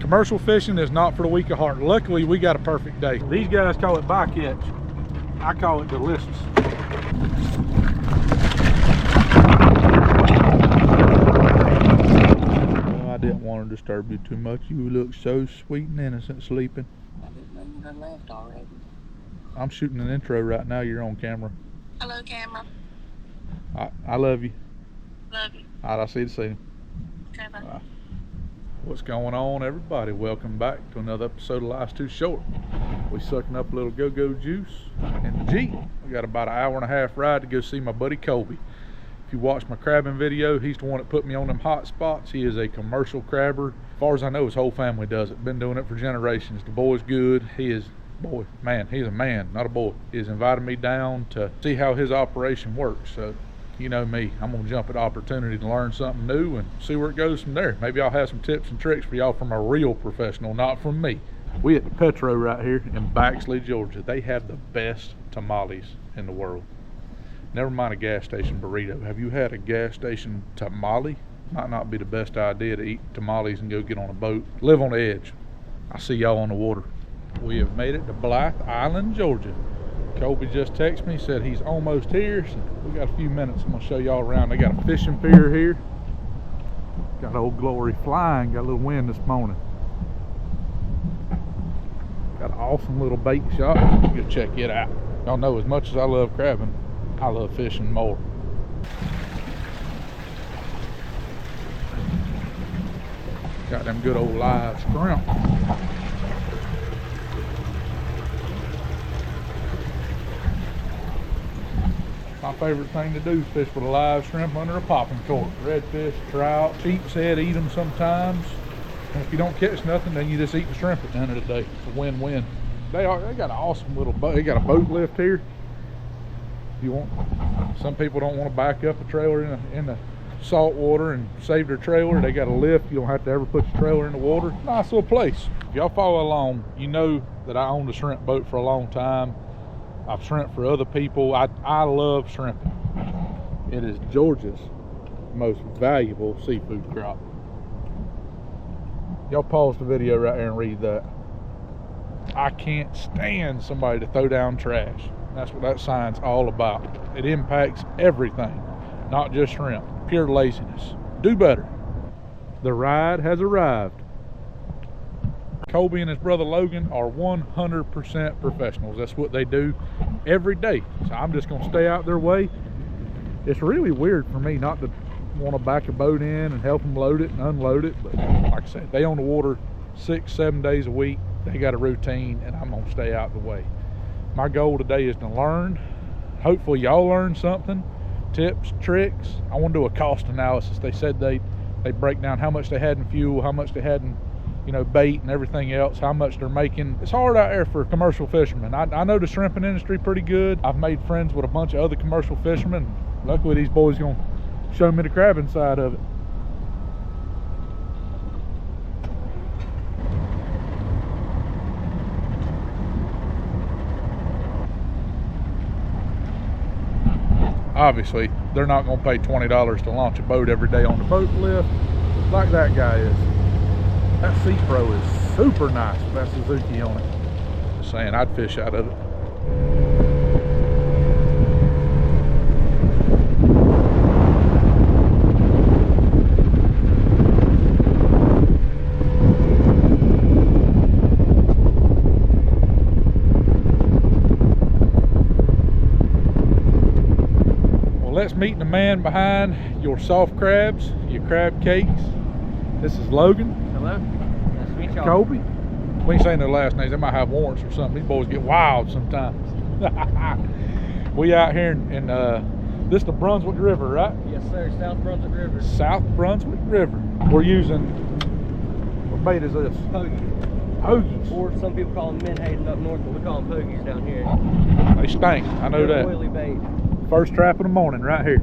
Commercial fishing is not for the weak of heart. Luckily, we got a perfect day. These guys call it bycatch. I call it delicious. Well, I didn't want to disturb you too much. You look so sweet and innocent sleeping. I didn't know you had left already. I'm shooting an intro right now. You're on camera. Hello, camera. I love you. Love you. All right, I'll see you soon. Okay, bye. What's going on, everybody? Welcome back to another episode of Life's Too Short. We sucking up a little go-go juice and G. We got about an hour and a half ride to go see my buddy Colby. If you watch my crabbing video, he's the one that put me on them hot spots. He is a commercial crabber. As far as I know, his whole family does it. Been doing it for generations. The boy's good. He is, boy, man, he's a man, not a boy. He's invited me down to see how his operation works. So, you know me, I'm gonna jump at the opportunity to learn something new and see where it goes from there. Maybe I'll have some tips and tricks for y'all from a real professional, not from me. We at the Petro right here in Baxley, Georgia. They have the best tamales in the world. Never mind a gas station burrito. Have you had a gas station tamale? Might not be the best idea to eat tamales and go get on a boat. Live on the edge. I'll see y'all on the water. We have made it to Blythe Island, Georgia. Colby just texted me, said he's almost here, so we got a few minutes. I'm gonna show y'all around. They got a fishing pier here. Got Old Glory flying, got a little wind this morning. Got an awesome little bait shop. Go check it out. Y'all know, as much as I love crabbing, I love fishing more. Got them good old live shrimp. My favorite thing to do is fish with a live shrimp under a popping cork. Redfish, trout, sheep's head, eat them sometimes. And if you don't catch nothing, then you just eat the shrimp at the end of the day. It's a win-win. They got an awesome little boat. They got a boat lift here. If you want, some people don't want to back up a trailer in the salt water and save their trailer. They got a lift. You don't have to ever put your trailer in the water. Nice little place. If y'all follow along, you know that I owned a shrimp boat for a long time. I've shrimped for other people. I love shrimping. It is Georgia's most valuable seafood crop. Y'all pause the video right here and read that. I can't stand somebody to throw down trash. That's what that sign's all about. It impacts everything, not just shrimp. Pure laziness. Do better. The ride has arrived. Colby and his brother Logan are 100% professionals. That's what they do every day. So I'm just gonna stay out their way. It's really weird for me not to want to back a boat in and help them load it and unload it. But like I said, they on the water 6-7 days a week. They got a routine and I'm gonna stay out the way. My goal today is to learn. Hopefully y'all learn something. Tips, tricks. I want to do a cost analysis. They said they break down how much they had in fuel, how much they had in, you know, bait and everything else, how much they're making. It's hard out there for commercial fishermen. I know the shrimping industry pretty good. I've made friends with a bunch of other commercial fishermen. Luckily these boys gonna show me the crabbing side of it. Obviously, they're not gonna pay $20 to launch a boat every day on the boat lift like that guy is. That Sea Pro is super nice with that Suzuki on it. Just saying, I'd fish out of it. Well, let's meet the man behind your soft crabs, your crab cakes. This is Logan. Hello. Nice to meet y'all. Colby. We ain't saying their last names. They might have warrants or something. These boys get wild sometimes. We out here in this the Brunswick River, right? Yes, sir. South Brunswick River. South Brunswick River. We're using, what bait is this? Pogies. Pogies. Or some people call them menhaden up north, but we call them pogies down here. They stink. I know They're that. oily bait. First trap of the morning right here.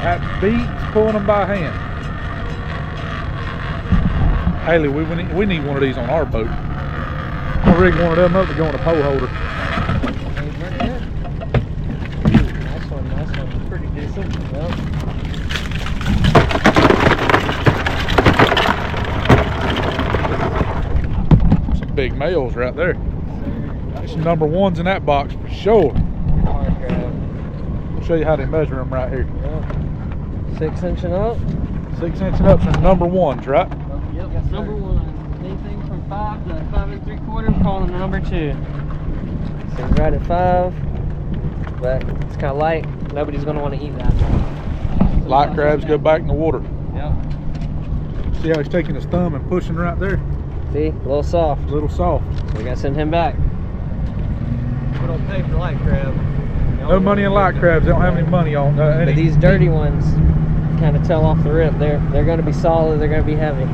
That beats pulling them by hand. Haley, we need one of these on our boat. I'll rig one of them up to go in a pole holder. Nice one, nice one. Pretty decent. decent. Yep. Some big males right there. There's some number ones in that box for sure. Hard crab. I'll show you how they measure them right here. Yep. 6 inch and up. 6 inch and up's are number ones, right? Yep, yes, number one. Anything from 5 to 5 3/4, we're calling them number 2. So he's right at 5, but it's kind of light. Nobody's going to want to eat that. Light crabs go back in the water. Yep. See how he's taking his thumb and pushing right there? See, a little soft. A little soft. So we got to send him back. We don't pay for light crab. No money in light crabs. They don't have any money on any. But these dirty ones kind of tell off the rip. They're going to be solid. They're going to be heavy.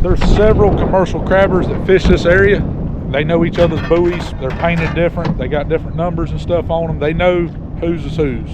There's several commercial crabbers that fish this area. They know each other's buoys. They're painted different. They got different numbers and stuff on them. They know whose is whose.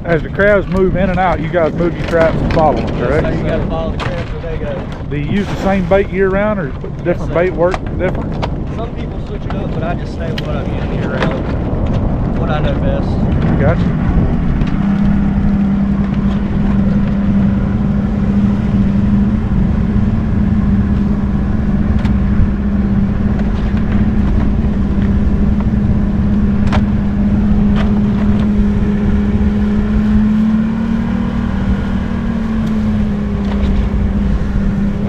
As the crabs move in and out, you guys move your traps and follow them, correct? So you got to follow the crabs where they go. Do you use the same bait year round, or put different bait work different? Some people switch it up, but I just stay with what I'm using year round. What I know best. Gotcha.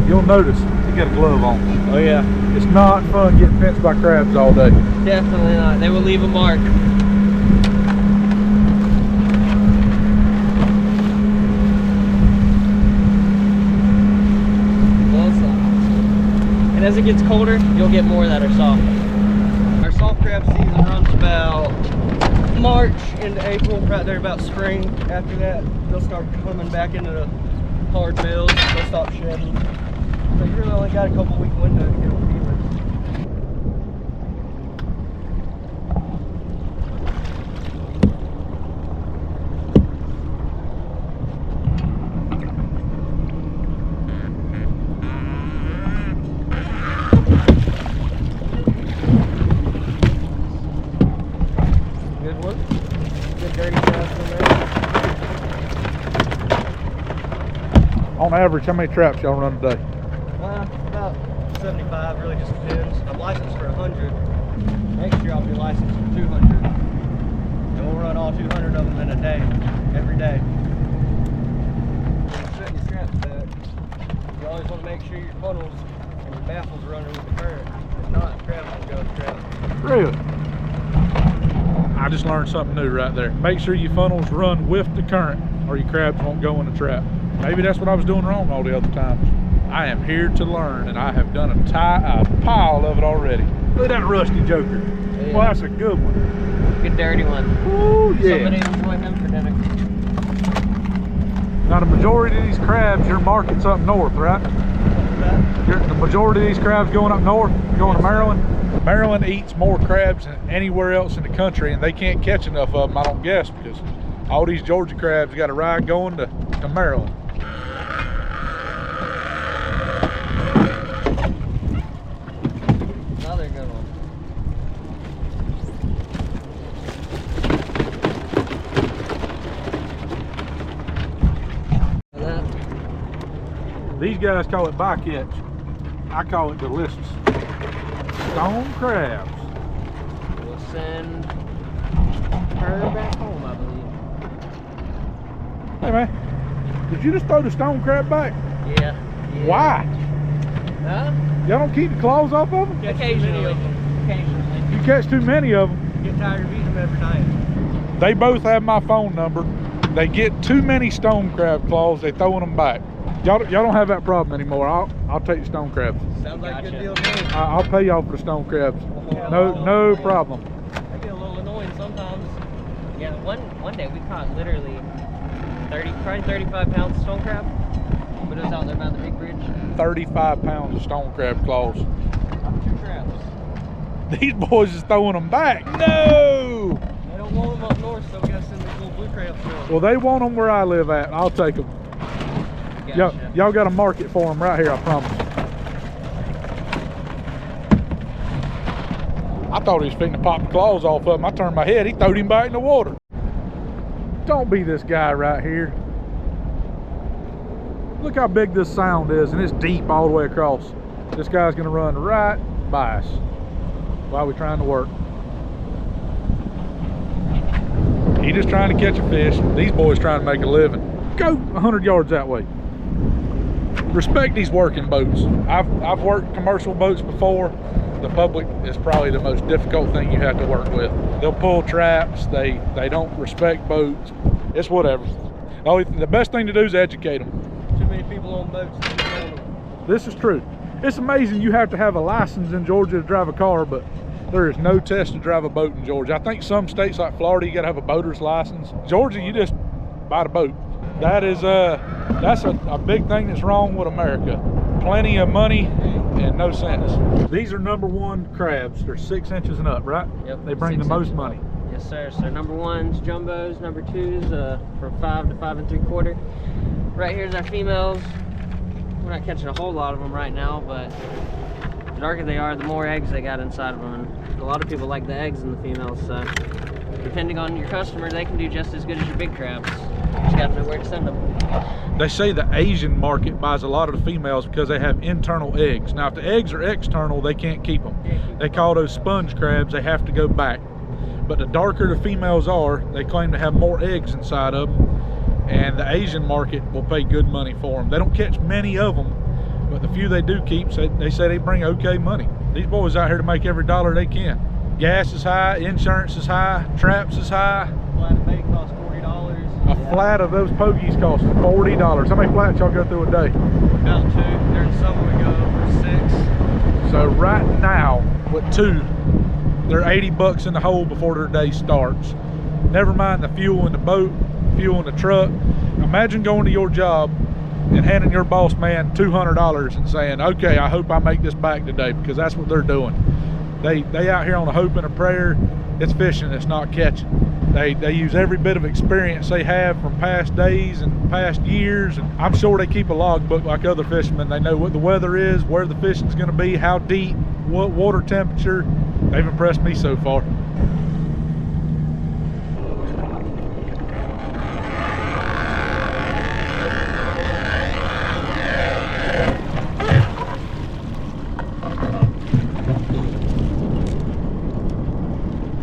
You'll notice you got a glove on. Oh yeah. It's not fun getting pinched by crabs all day. Definitely not. They will leave a mark. And as it gets colder, you'll get more that are soft. Our soft crab season runs about March into April, right there about spring. After that, they'll start coming back into the hard mills. They'll stop shedding. So you really only got a couple week window to get them feeding. Good one. Good dirty cast in there. On average, how many traps y'all run a day? About 75, really just depends. I'm licensed for 100. Next year I'll be licensed for 200. And we'll run all 200 of them in a day, every day. Setting your straps back. You always want to make sure your funnels and your baffles are running with the current. If not, crabs will go to trap. Really? I just learned something new right there. Make sure your funnels run with the current or your crabs won't go in the trap. Maybe that's what I was doing wrong all the other times. I am here to learn, and I have done a pile of it already. Look at that rusty joker. Yeah. Well, that's a good one. Good dirty one. Ooh, yeah. Somebody enjoy him for dinner. Now, the majority of these crabs, your market's up north, right? The majority of these crabs going up north, going to Maryland. Maryland eats more crabs than anywhere else in the country, and they can't catch enough of them, I don't guess, because all these Georgia crabs got a ride going to Maryland. Another good one. These guys call it bycatch. I call it delicious. Stone crabs. We'll send her back home, I believe. Hey man, did you just throw the stone crab back? Yeah. Why? Huh? Y'all don't keep the claws off of them? Occasionally. Occasionally. You catch too many of them. Get tired of eating them every night. They both have my phone number. They get too many stone crab claws, they throwing them back. Y'all don't have that problem anymore. I'll take the stone crabs. Sounds like a good deal to me. I'll pay y'all for the stone crabs. No problem. That'd be a little annoying sometimes. Yeah, one day we caught literally 35 pounds of stone crab. But it was out there by the big bridge. 35 pounds of stone crab claws. 2 crabs. These boys is throwing them back. No! They don't want them up north, so we gotta send these little blue crabs to them. Well, they want them where I live at. I'll take them. Gotcha. Y'all got a market for them right here, I promise. I thought he was fitting to pop the claws off of him. I turned my head, he throwed him back in the water. Don't be this guy right here. Look how big this sound is, and it's deep all the way across. This guy's gonna run right by us while we're trying to work. He just trying to catch a fish. These boys trying to make a living. Go 100 yards that way. Respect these working boats. I've worked commercial boats before. The public is probably the most difficult thing you have to work with. They'll pull traps. They don't respect boats. It's whatever. The best thing to do is educate them. Too many people on boats. This is true. It's amazing you have to have a license in Georgia to drive a car, but there is no test to drive a boat in Georgia. I think some states like Florida, you gotta have a boater's license. Georgia, you just buy the boat. That's a big thing that's wrong with America. Plenty of money and no sense. These are #1 crabs. They're 6 inches and up, right? Yep. They bring the most money. Yes, sir. So #1's jumbos, #2's from 5 to 5 3/4. Right here's our females. We're not catching a whole lot of them right now, but the darker they are, the more eggs they got inside of them. And a lot of people like the eggs in the females, so depending on your customer, they can do just as good as your big crabs. You just got to know where to send them. They say the Asian market buys a lot of the females because they have internal eggs. Now, if the eggs are external, they can't keep them. They call those sponge crabs. They have to go back. But the darker the females are, they claim to have more eggs inside of them. And the Asian market will pay good money for them. They don't catch many of them, but the few they do keep, they say they bring okay money. These boys out here to make every dollar they can. Gas is high, insurance is high, traps is high. Flat of bait costs $40. A flat of those pogies costs $40. How many flats y'all go through a day? About 2. During summer we go over 6. So right now, with 2, they're 80 bucks in the hole before their day starts. Never mind the fuel in the boat, fuel in the truck. Imagine going to your job and handing your boss man $200 and saying, okay, I hope I make this back today, because that's what they're doing. They out here on a hope and a prayer. It's fishing, it's not catching. They use every bit of experience they have from past days and past years, and I'm sure they keep a logbook like other fishermen. They know what the weather is, where the fishing's going to be, how deep, what water temperature. They've impressed me so far.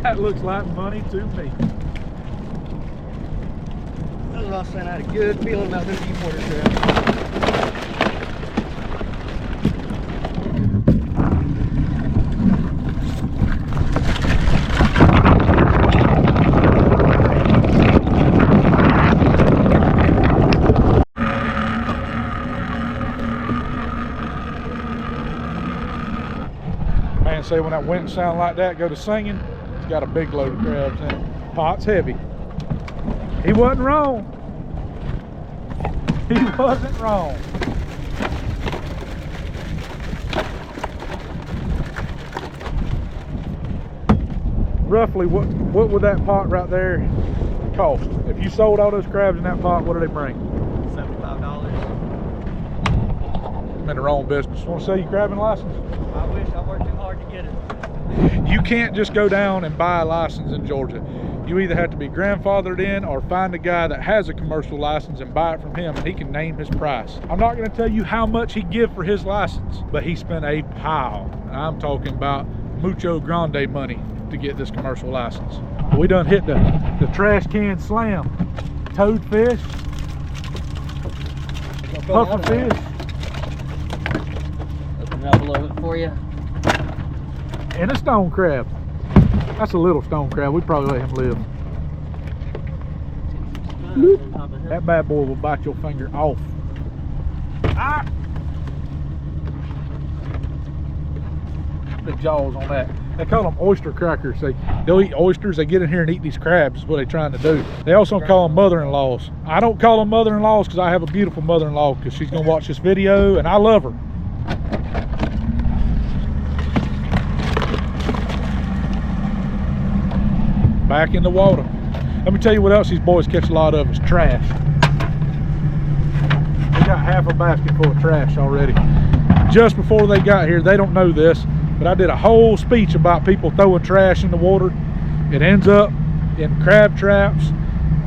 That looks like money to me. That's what I was saying. I had a good feeling about this deep water trip. Man, say when that wind sound like that go to singing, it's got a big load of crabs in it. Pot's heavy. He wasn't wrong. He wasn't wrong. Roughly, what would that pot right there cost? If you sold all those crabs in that pot, what do they bring? $75. I'm in the wrong business. Want to sell you crabbing license? I wish. I worked too hard to get it. You can't just go down and buy a license in Georgia. You either have to be grandfathered in or find a guy that has a commercial license and buy it from him, and he can name his price. I'm not going to tell you how much he give for his license, but he spent a pile. And I'm talking about mucho grande money to get this commercial license. We done hit the trash can slam. Toadfish, pufferfish. Open it up a little bit for you. And a stone crab. That's a little stone crab. We'd probably let him live. That bad boy will bite your finger off. Ah! The jaws on that. They call them oyster crackers. They'll eat oysters. They get in here and eat these crabs is what they're trying to do. They also call them mother-in-laws. I don't call them mother-in-laws because I have a beautiful mother-in-law because she's going to watch this video and I love her. Back in the water. Let me tell you what else these boys catch a lot of is trash. We got half a basket full of trash already. Just before they got here, they don't know this, but I did a whole speech about people throwing trash in the water. It ends up in crab traps,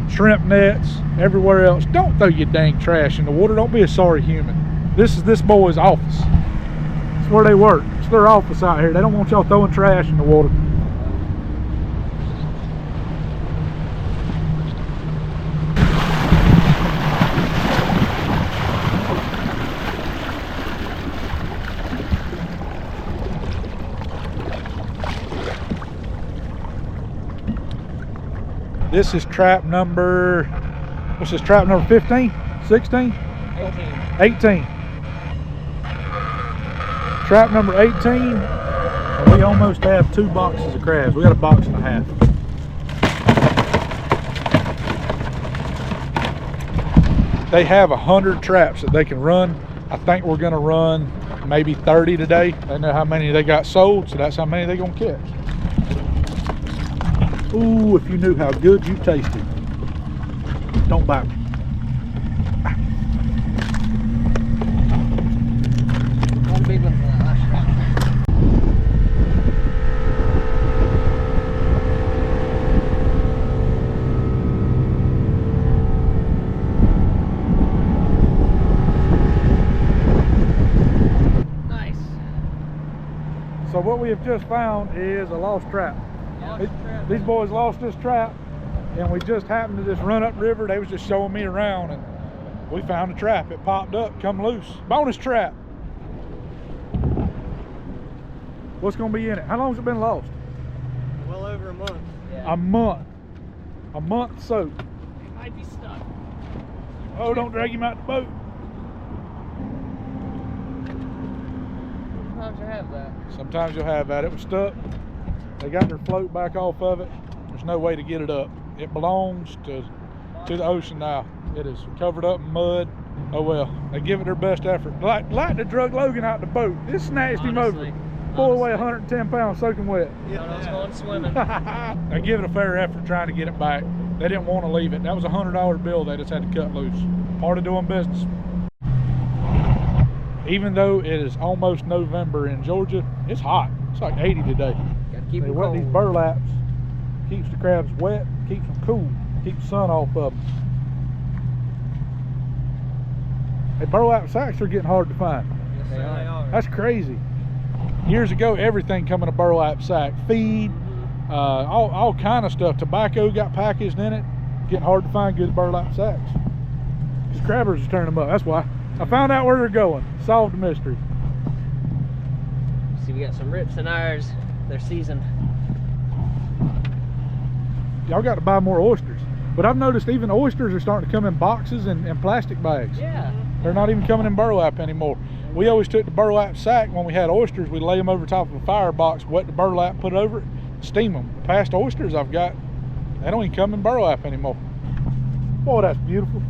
shrimp nets, everywhere else. Don't throw your dang trash in the water. Don't be a sorry human. This is this boy's office. It's where they work. It's their office out here. They don't want y'all throwing trash in the water. This is trap number, what's this, trap number 15, 16? 18. Trap number 18, and we almost have 2 boxes of crabs. We got a box and a half. They have 100 traps that they can run. I think we're gonna run maybe 30 today. They know how many they got sold, so that's how many they're gonna catch. Ooh, if you knew how good you tasted. Don't bite me. Nice. So what we have just found is a lost trap. These boys lost this trap and we just happened to just run up river. They was just showing me around and we found a trap. It popped up, come loose. Bonus trap. What's gonna be in it? How long has it been lost? Well over a month. Yeah. A month. A month soak. It might be stuck. Oh, don't drag him out the boat. Sometimes you have that. Sometimes you'll have that. It was stuck. They got their float back off of it. There's no way to get it up. It belongs to the ocean now. It is covered up in mud. Oh well, they give it their best effort. Like to drug Logan out the boat. It snatched him over. Boy weigh 110 pounds soaking wet. Yeah, I was going swimming. They give it a fair effort trying to get it back. They didn't want to leave it. That was a $100 bill they just had to cut loose. Part of doing business. Even though it is almost November in Georgia, it's hot. It's like 80 today. Keep They it wet cold. these burlaps, keeps the crabs wet, keeps them cool, keeps the sun off of them. Hey, burlap sacks are getting hard to find. Yes, they are. That's crazy. Years ago, everything come in a burlap sack. Feed, all kind of stuff. Tobacco got packaged in it. Getting hard to find good burlap sacks. Because crabbers are turning them up, that's why. I found out where they're going. Solved the mystery. See, we got some rips in ours. They're seasoned. Y'all got to buy more oysters. But I've noticed even oysters are starting to come in boxes and plastic bags. Yeah. They're not even coming in burlap anymore. We always took the burlap sack when we had oysters. We'd lay them over top of a firebox, wet the burlap, put it over it, steam them. The past oysters I've got, they don't even come in burlap anymore. Boy, that's beautiful.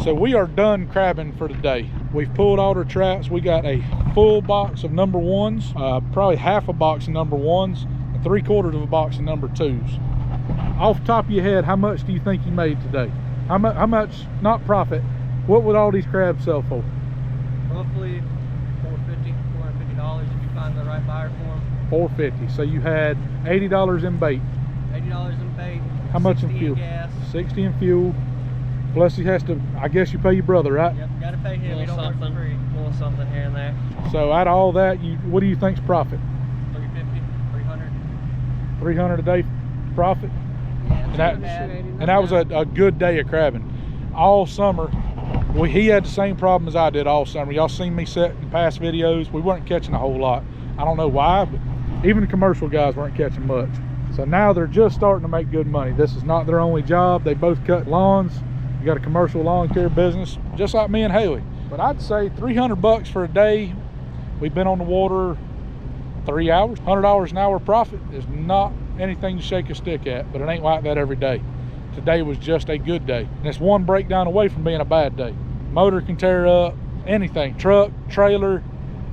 So we are done crabbing for today. We've pulled all our traps. We got a full box of number ones, probably half a box of number ones, and 3/4 of a box of number twos. Off the top of your head, how much do you think you made today? How much, not profit, what would all these crabs sell for? Roughly $450 if you find the right buyer for them. $450. So you had $80 in bait. $80 in bait. How much in 60 fuel? Gas. 60 in fuel. Plus he has to, I guess you pay your brother, right? Yep, gotta pay him. We don't work for free. A little something here and there. So out of all that, what do you think's profit? 350, 300. 300 a day profit? Yeah, And that was a good day of crabbing. All summer, he had the same problem as I did all summer. Y'all seen me set in past videos. We weren't catching a whole lot. I don't know why, but even the commercial guys weren't catching much. So now they're just starting to make good money. This is not their only job. They both cut lawns. You got a commercial lawn care business, just like me and Haley. But I'd say 300 bucks for a day. We've been on the water 3 hours. $100 an hour profit is not anything to shake a stick at, but it ain't like that every day. Today was just a good day, and it's one breakdown away from being a bad day. Motor can tear up, anything, truck, trailer,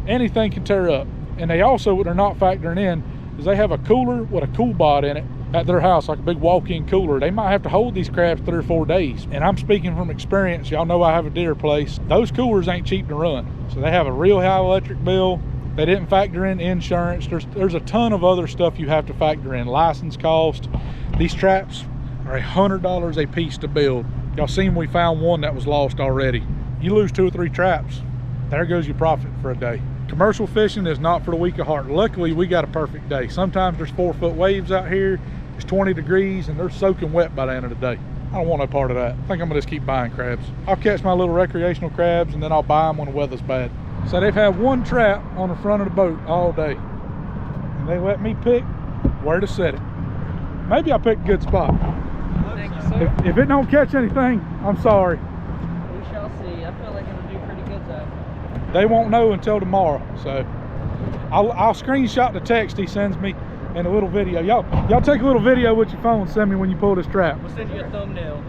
anything can tear up. And they also, what they're not factoring in is they have a cooler with a cool bot in it at their house, like a big walk-in cooler. They might have to hold these crabs 3 or 4 days. And I'm speaking from experience. Y'all know I have a deer place. Those coolers ain't cheap to run. So they have a real high electric bill. They didn't factor in insurance. There's a ton of other stuff you have to factor in. License cost. These traps are $100 a piece to build. Y'all seen we found one that was lost already. You lose 2 or 3 traps, there goes your profit for a day. Commercial fishing is not for the weak of heart. Luckily, we got a perfect day. Sometimes there's 4-foot waves out here. It's 20 degrees and they're soaking wet by the end of the day. I don't want no part of that. I think I'm gonna just keep buying crabs. I'll catch my little recreational crabs and then I'll buy them when the weather's bad. So they've had one trap on the front of the boat all day. And they let me pick where to set it. Maybe I picked a good spot. Thank you, sir. If it don't catch anything, I'm sorry. We shall see. I feel like it'll do pretty good though. They won't know until tomorrow. So I'll screenshot the text he sends me in a little video. Y'all take a little video with your phone, send me when you pull this trap. We'll send you a thumbnail.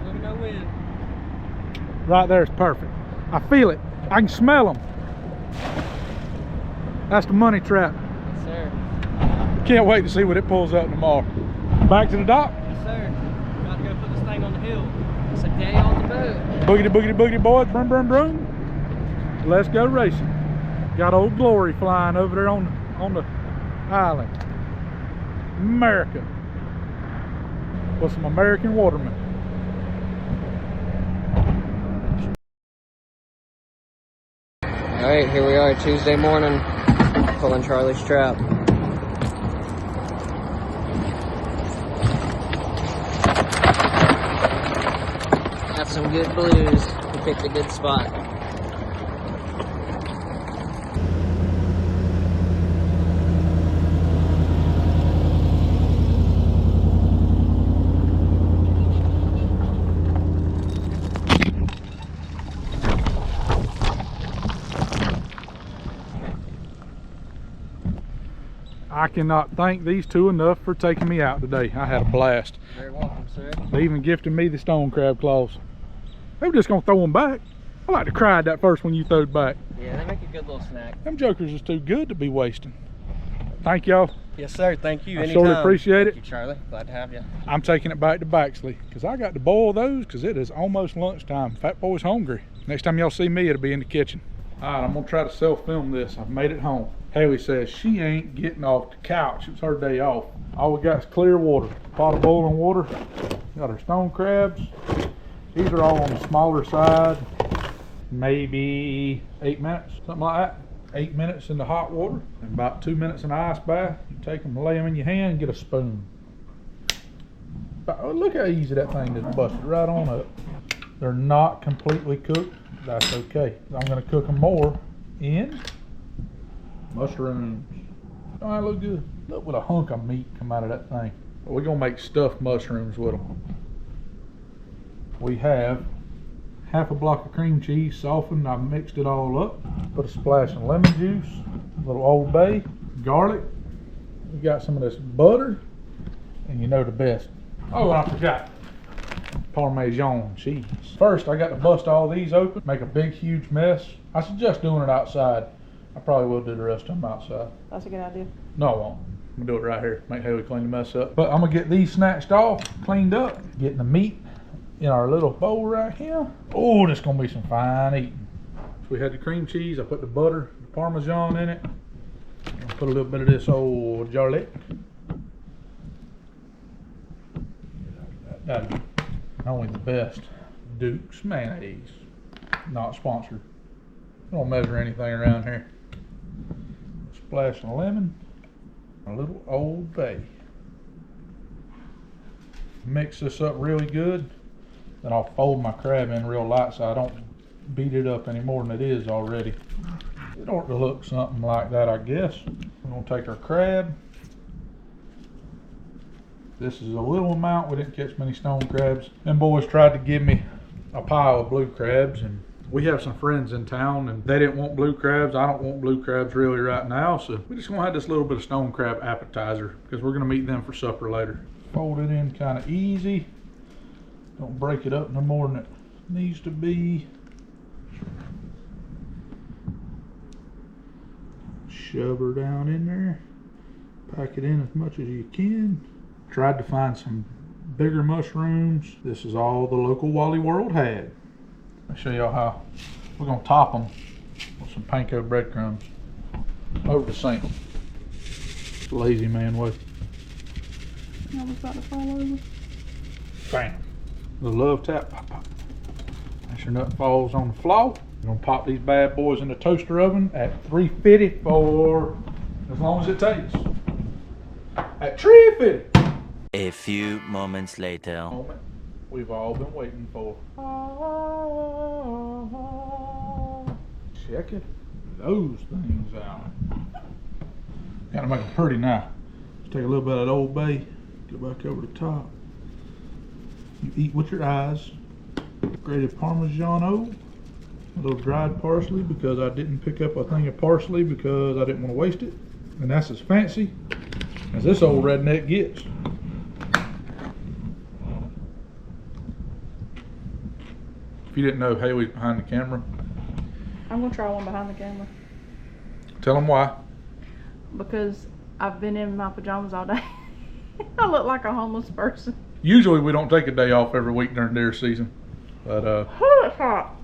Let me know when. Right there is perfect. I feel it. I can smell them. That's the money trap. Yes, sir. Can't wait to see what it pulls up tomorrow. Back to the dock. Yes, sir. About to go put this thing on the hill. It's a day on the boat. Boogity, boogity, boogity, boys. Brum, brum, brum. Let's go racing. Got Old Glory flying over there on the island. America. With some American watermen. All right, here we are, Tuesday morning, pulling Charlie's trap. Got some good blues. We picked a good spot. I cannot thank these two enough for taking me out today. I had a blast. Very welcome, sir. They even gifted me the stone crab claws. They were just gonna throw them back. I like to cry at that first one you throwed back. Yeah, they make a good little snack. Them jokers is too good to be wasting. Thank y'all. Yes, sir. Thank you. I surely appreciate it. Thank you, Charlie. Glad to have you. I'm taking it back to Baxley because I got to boil those because it is almost lunchtime. Fat boy's hungry. Next time y'all see me, it'll be in the kitchen. All right, I'm gonna try to self-film this. I've made it home. Haley says she ain't getting off the couch. It was her day off. All we got is clear water. Pot of boiling water. Got our stone crabs. These are all on the smaller side. Maybe 8 minutes, something like that. 8 minutes in the hot water and about 2 minutes in the ice bath. You take them, lay them in your hand, and get a spoon. Oh, look how easy that thing just busted right on up. They're not completely cooked. That's okay. I'm gonna cook them more in mushrooms. Oh, that look good. Look what a hunk of meat come out of that thing. We're gonna make stuffed mushrooms with them. We have half a block of cream cheese softened. I've mixed it all up. Put a splash of lemon juice, a little Old Bay, garlic. We got some of this butter, and you know the best. Oh, I forgot. Parmesan cheese. First, I got to bust all these open, make a big, huge mess. I suggest doing it outside. I probably will do the rest of them outside. That's a good idea. No, I won't. I'm gonna do it right here. Make Haley clean the mess up. But I'm gonna get these snatched off, cleaned up, getting the meat in our little bowl right here. Oh, this is gonna be some fine eating. So we had the cream cheese. I put the butter, the Parmesan in it. I'll put a little bit of this old garlic. That's only the best. Duke's mayonnaise. Not sponsored. I don't measure anything around here. Splash of lemon. A little Old Bay. Mix this up really good. Then I'll fold my crab in real light so I don't beat it up any more than it is already. It ought to look something like that, I guess. We're gonna take our crab. This is a little amount. We didn't catch many stone crabs. Them boys tried to give me a pile of blue crabs and We have some friends in town and they didn't want blue crabs. I don't want blue crabs really right now, so we're just gonna have this little bit of stone crab appetizer because we're gonna meet them for supper later. Fold it in kind of easy. Don't break it up no more than it needs to be. Shove her down in there. Pack it in as much as you can. Tried to find some bigger mushrooms. This is all the local Wally World had. I'll show y'all how we're gonna top them with some panko breadcrumbs over the sink. Lazy man way. I was about to fall over. Bam. The love tap. Pop, pop. Make sure nothing falls on the floor. We're gonna pop these bad boys in the toaster oven at 350 for as long as it takes. At 350. A few moments later. Moment we've all been waiting for. Checking those things out. Gotta make them pretty now. Let's take a little bit of that Old Bay, go back over the top. You eat with your eyes. Grated Parmigiano, a little dried parsley because I didn't pick up a thing of parsley because I didn't want to waste it. And that's as fancy as this old redneck gets. If you didn't know, Haley's behind the camera. I'm gonna try one behind the camera Tell them why. because I've been in my pajamas all day. I look like a homeless person. Usually we don't take a day off every week during deer season. But Oh, it's hot.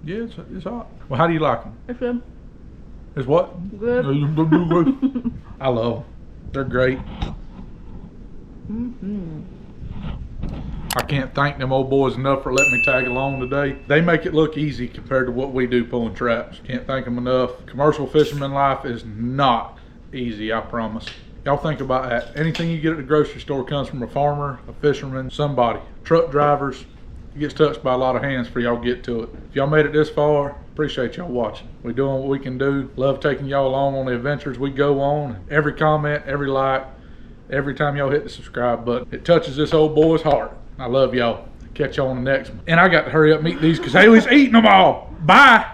yeah, it's hot. Well, how do you like them? It's good. It's what? Good. I love them. They're great. Mm-hmm. I can't thank them old boys enough for letting me tag along today. They make it look easy compared to what we do pulling traps. Can't thank them enough. Commercial fisherman life is not easy, I promise. Y'all think about that. Anything you get at the grocery store comes from a farmer, a fisherman, somebody. Truck drivers, it gets touched by a lot of hands for y'all get to it. If y'all made it this far, appreciate y'all watching. We're doing what we can do. Love taking y'all along on the adventures we go on. Every comment, every like, every time y'all hit the subscribe button, it touches this old boy's heart. I love y'all. Catch y'all on the next one. And I got to hurry up and eat these because Haley's eating them all. Bye.